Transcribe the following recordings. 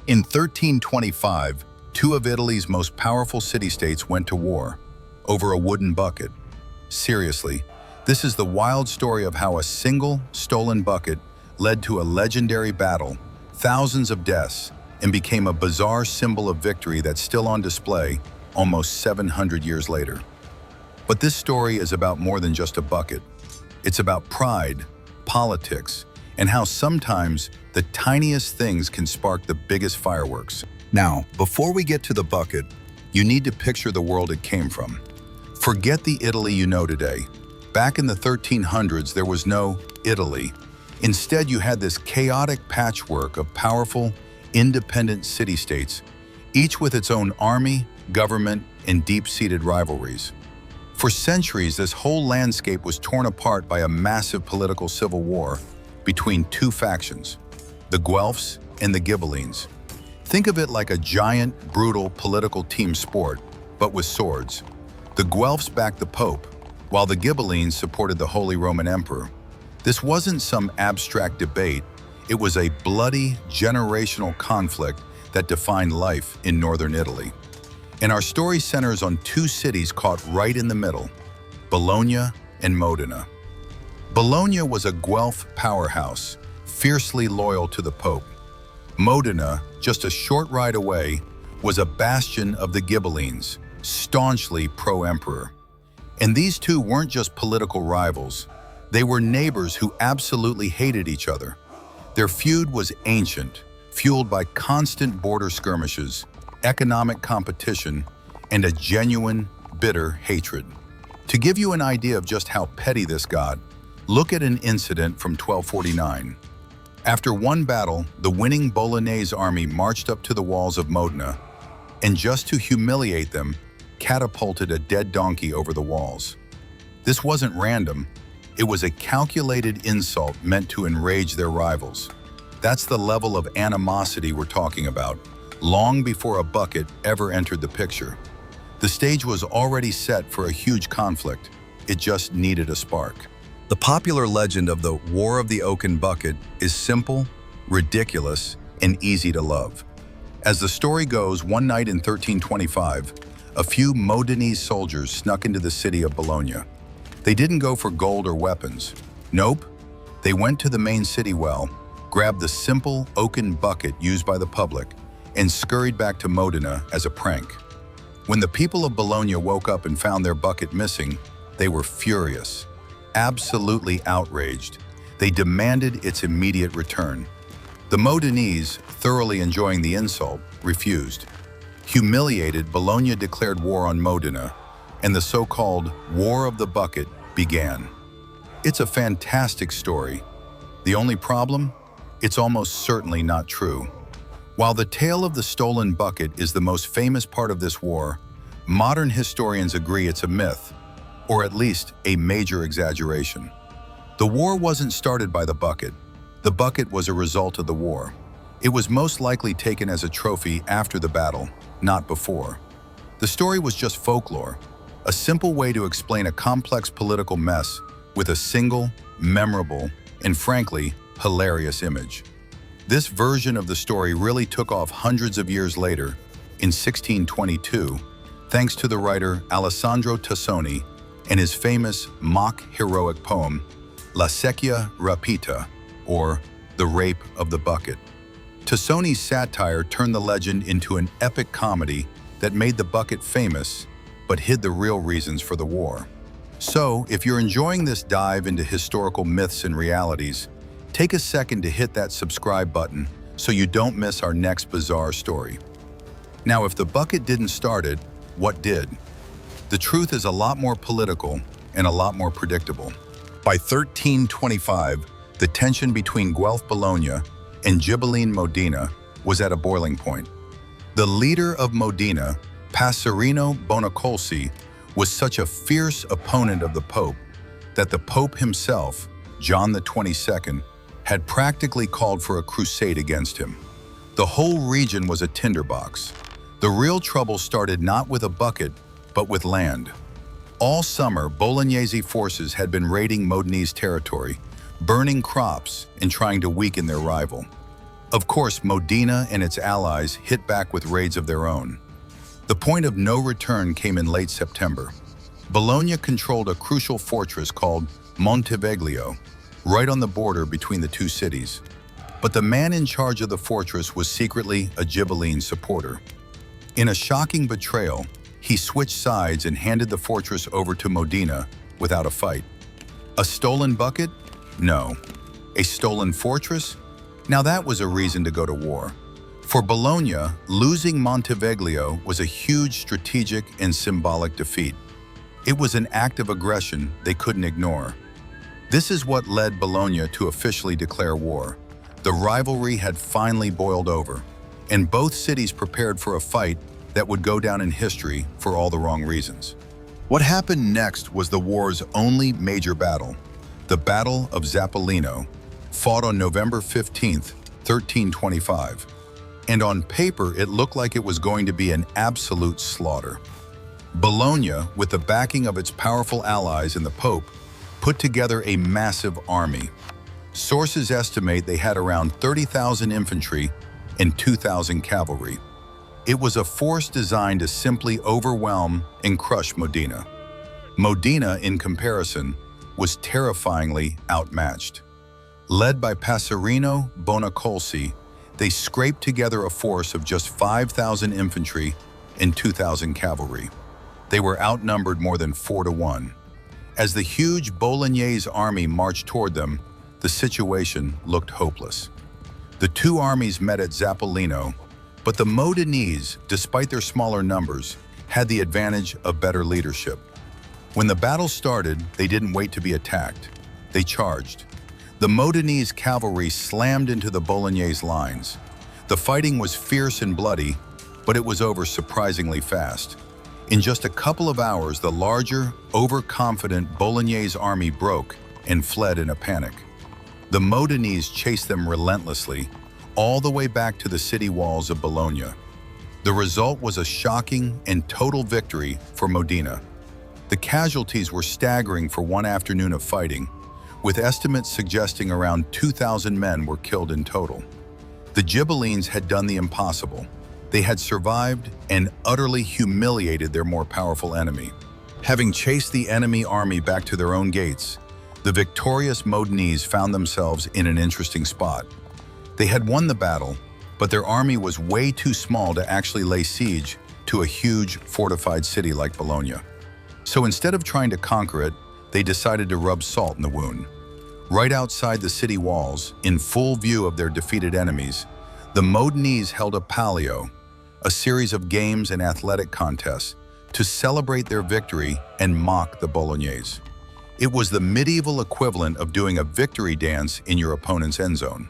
In 1325, two of Italy's most powerful city-states went to war over a wooden bucket. Seriously, this is the wild story of how a single stolen bucket led to a legendary battle, thousands of deaths, and became a bizarre symbol of victory that's still on display almost 700 years later. But this story is about more than just a bucket. It's about pride, politics, and how sometimes the tiniest things can spark the biggest fireworks. Now, before we get to the bucket, you need to picture the world it came from. Forget the Italy you know today. Back in the 1300s, there was no Italy. Instead, you had this chaotic patchwork of powerful, independent city-states, each with its own army, government, and deep-seated rivalries. For centuries, this whole landscape was torn apart by a massive political civil war between two factions, the Guelphs and the Ghibellines. Think of it like a giant, brutal political team sport, but with swords. The Guelphs backed the Pope, while the Ghibellines supported the Holy Roman Emperor. This wasn't some abstract debate, it was a bloody, generational conflict that defined life in northern Italy. And our story centers on two cities caught right in the middle, Bologna and Modena. Bologna was a Guelph powerhouse, fiercely loyal to the Pope. Modena, just a short ride away, was a bastion of the Ghibellines, staunchly pro-emperor. And these two weren't just political rivals, they were neighbors who absolutely hated each other. Their feud was ancient, fueled by constant border skirmishes, economic competition, and a genuine, bitter hatred. To give you an idea of just how petty this got, look at an incident from 1249. After one battle, the winning Bolognese army marched up to the walls of Modena, and just to humiliate them, catapulted a dead donkey over the walls. This wasn't random, it was a calculated insult meant to enrage their rivals. That's the level of animosity we're talking about, long before a bucket ever entered the picture. The stage was already set for a huge conflict, it just needed a spark. The popular legend of the War of the Oaken Bucket is simple, ridiculous, and easy to love. As the story goes, one night in 1325, a few Modenese soldiers snuck into the city of Bologna. They didn't go for gold or weapons. Nope, they went to the main city well, grabbed the simple oaken bucket used by the public, and scurried back to Modena as a prank. When the people of Bologna woke up and found their bucket missing, they were furious, absolutely outraged. They demanded its immediate return. The Modenese, thoroughly enjoying the insult, refused. Humiliated, Bologna declared war on Modena, and the so-called War of the Bucket began. It's a fantastic story. The only problem? It's almost certainly not true. While the tale of the stolen bucket is the most famous part of this war, modern historians agree it's a myth, or at least a major exaggeration. The war wasn't started by the bucket. The bucket was a result of the war. It was most likely taken as a trophy after the battle, not before. The story was just folklore, a simple way to explain a complex political mess with a single, memorable, and frankly, hilarious image. This version of the story really took off hundreds of years later, in 1622, thanks to the writer Alessandro Tassoni and his famous mock heroic poem, La Secchia Rapita, or The Rape of the Bucket. Tassoni's satire turned the legend into an epic comedy that made the bucket famous, but hid the real reasons for the war. So, if you're enjoying this dive into historical myths and realities, take a second to hit that subscribe button so you don't miss our next bizarre story. Now, if the bucket didn't start it, what did? The truth is a lot more political and a lot more predictable. By 1325, the tension between Guelph Bologna and Ghibelline Modena was at a boiling point. The leader of Modena, Passerino Bonacolsi, was such a fierce opponent of the Pope that the Pope himself, John the 22nd, had practically called for a crusade against him. The whole region was a tinderbox. The real trouble started not with a bucket, but with land. All summer, Bolognese forces had been raiding Modenese territory, burning crops and trying to weaken their rival. Of course, Modena and its allies hit back with raids of their own. The point of no return came in late September. Bologna controlled a crucial fortress called Monteveglio, right on the border between the two cities. But the man in charge of the fortress was secretly a Ghibelline supporter. In a shocking betrayal, he switched sides and handed the fortress over to Modena without a fight. A stolen bucket? No. A stolen fortress? Now that was a reason to go to war. For Bologna, losing Monteveglio was a huge strategic and symbolic defeat. It was an act of aggression they couldn't ignore. This is what led Bologna to officially declare war. The rivalry had finally boiled over, and both cities prepared for a fight that would go down in history for all the wrong reasons. What happened next was the war's only major battle, the Battle of Zappolino, fought on November 15th, 1325. And on paper, it looked like it was going to be an absolute slaughter. Bologna, with the backing of its powerful allies and the Pope, put together a massive army. Sources estimate they had around 30,000 infantry and 2,000 cavalry. It was a force designed to simply overwhelm and crush Modena. Modena, in comparison, was terrifyingly outmatched. Led by Passerino Bonacolsi, they scraped together a force of just 5,000 infantry and 2,000 cavalry. They were outnumbered more than 4-1. As the huge Bolognese army marched toward them, the situation looked hopeless. The two armies met at Zappolino, but the Modenese, despite their smaller numbers, had the advantage of better leadership. When the battle started, they didn't wait to be attacked. They charged. The Modenese cavalry slammed into the Bolognese lines. The fighting was fierce and bloody, but it was over surprisingly fast. In just a couple of hours, the larger, overconfident Bolognese army broke and fled in a panic. The Modenese chased them relentlessly, all the way back to the city walls of Bologna. The result was a shocking and total victory for Modena. The casualties were staggering for one afternoon of fighting, with estimates suggesting around 2,000 men were killed in total. The Ghibellines had done the impossible. They had survived and utterly humiliated their more powerful enemy. Having chased the enemy army back to their own gates, the victorious Modenese found themselves in an interesting spot. They had won the battle, but their army was way too small to actually lay siege to a huge fortified city like Bologna. So instead of trying to conquer it, they decided to rub salt in the wound. Right outside the city walls, in full view of their defeated enemies, the Modenese held a palio, a series of games and athletic contests, to celebrate their victory and mock the Bolognese. It was the medieval equivalent of doing a victory dance in your opponent's end zone.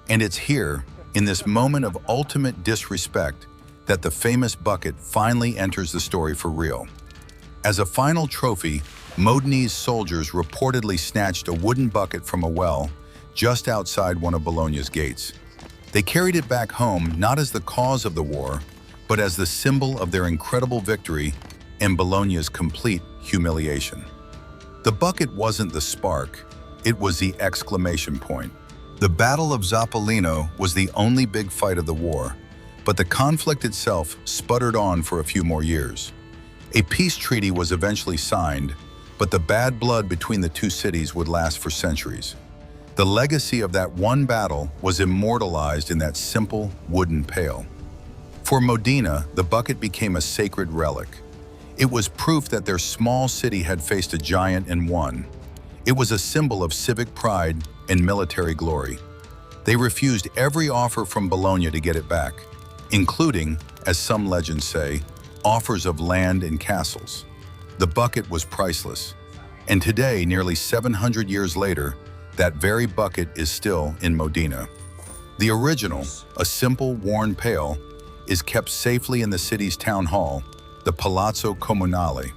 And it's here, in this moment of ultimate disrespect, that the famous bucket finally enters the story for real. As a final trophy, Modenese soldiers reportedly snatched a wooden bucket from a well just outside one of Bologna's gates. They carried it back home not as the cause of the war, but as the symbol of their incredible victory and Bologna's complete humiliation. The bucket wasn't the spark, it was the exclamation point. The Battle of Zappolino was the only big fight of the war, but the conflict itself sputtered on for a few more years. A peace treaty was eventually signed, but the bad blood between the two cities would last for centuries. The legacy of that one battle was immortalized in that simple wooden pail. For Modena, the bucket became a sacred relic. It was proof that their small city had faced a giant and won. It was a symbol of civic pride and military glory. They refused every offer from Bologna to get it back, including, as some legends say, offers of land and castles. The bucket was priceless, and today, nearly 700 years later, that very bucket is still in Modena. The original, a simple, worn pail, is kept safely in the city's town hall, the Palazzo Comunale.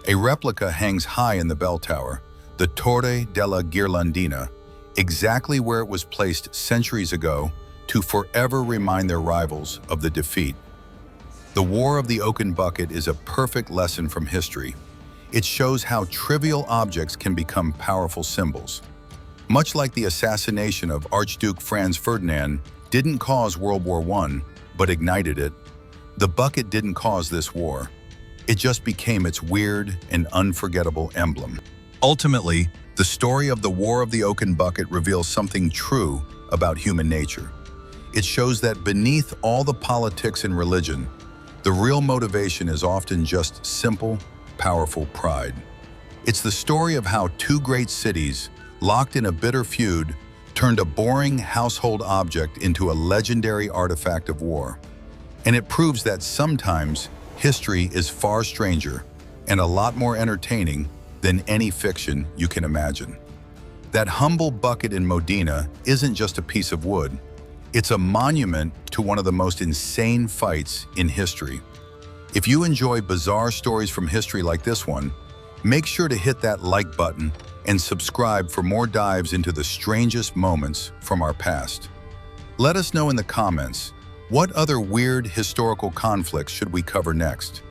A replica hangs high in the bell tower, the Torre della Ghirlandina, exactly where it was placed centuries ago to forever remind their rivals of the defeat. The War of the Oaken Bucket is a perfect lesson from history. It shows how trivial objects can become powerful symbols. Much like the assassination of Archduke Franz Ferdinand didn't cause World War I, but ignited it. The bucket didn't cause this war. It just became its weird and unforgettable emblem. Ultimately, the story of the War of the Oaken Bucket reveals something true about human nature. It shows that beneath all the politics and religion, the real motivation is often just simple, powerful pride. It's the story of how two great cities, locked in a bitter feud, turned a boring household object into a legendary artifact of war. And it proves that sometimes history is far stranger and a lot more entertaining than any fiction you can imagine. That humble bucket in Modena isn't just a piece of wood. It's a monument to one of the most insane fights in history. If you enjoy bizarre stories from history like this one, make sure to hit that like button and subscribe for more dives into the strangest moments from our past. Let us know in the comments, what other weird historical conflicts should we cover next?